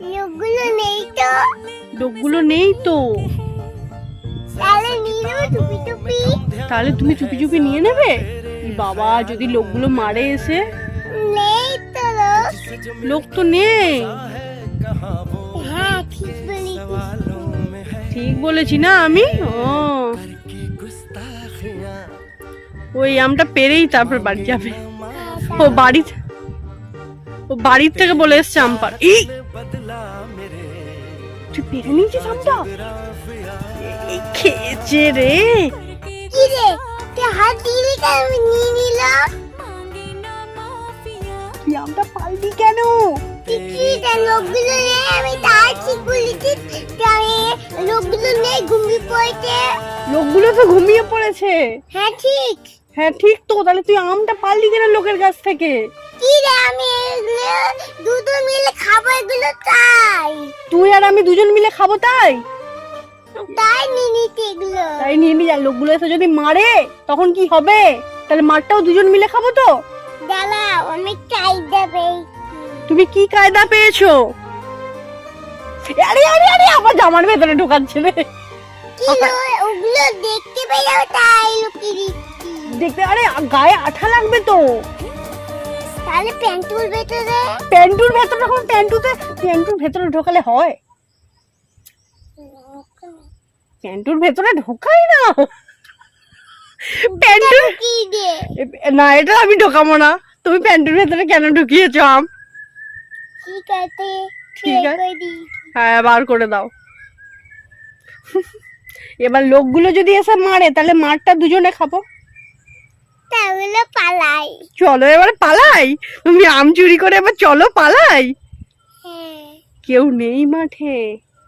লোকগুলো নেই তো। লোকগুলো নেই তো, তাহলে নিয়ে নেবো টুপি টুপি। তাহলে তুমি চুপি চুপি নিয়ে নেবে? বাবা, যদি লোকগুলো মারে এসে? নেই তো লোক। লোক তো নেই। হ্যাঁ ঠিক বলি। ঠিক বলেছি না আমি? ও, ওই আমটা পেরেই তারপর বাড়ি যাবে। ও বাড়ির থেকে বলে এসছে আম পার। তুই পেরে নিয়েছিস আমটা? খেয়েছে রে। কি রে, তুই হাত দিলি কেন? আমি নিয়ে নিলাম। তুই আমটা পারলি কেন? লোকগুলো নেই, আমি তার ঠিক বলেছি। লোকগুলো নেই, ঘুমিয়ে পড়েছে। লোকগুলো তো ঘুমিয়ে পড়েছে। হ্যাঁ ঠিক। হ্যাঁ ঠিক তো, তাহলে তুই আমটা পারলি কেন লোকের কাছ থেকে? কি রে, আমি দুটো মিলে খাবো এগুলো, তাই। তুই আর আমি দুজন মিলে খাবো তাই? তাই নিয়ে নিতে এগুলো। তাই নিয়ে নি যা। লোকগুলো এসে যদি মারে তখন কি হবে? তাহলে মারটাও দুজন মিলে খাবো তো। দাঁড়াও, অনেক কায়দা পেয়েছি। তুমি কি কায়দা পেয়েছো? আরে আরে আরে, আমার জামার ভেতরে ঢোকাচ্ছে রে। কি ওগুলো দেখতে পেয়ে যাবে, তাই লুকিয়ে দিচ্ছি। দেখতে, আরে গায়ে আঠা লাগবে তো। তাহলে প্যান্টুর ভেতরে। প্যান্টুর ভেতরে যখন প্যান্টুর ভেতরে ঢোকালে হয়? প্যান্টুর ভেতরে ঢোকাই না। প্যান্টুর কি দে? না, এটা আমি ঢোকাবো না। তুমি প্যান্টুর ভেতরে কেন ঢুকিয়েছো আম? ঠিক আছে, ঠিক আছে। করে দিই। হ্যাঁ, বার করে দাও। এবার লোকগুলো যদি এসে মারে তাহলে মারটা দুজনে খাবো। তাহলে পালাই। চলো এবারে পালাই। তুমি আম চুরি করে এবার চলো পালাই। হ্যাঁ। কেউ নেই মাঠে।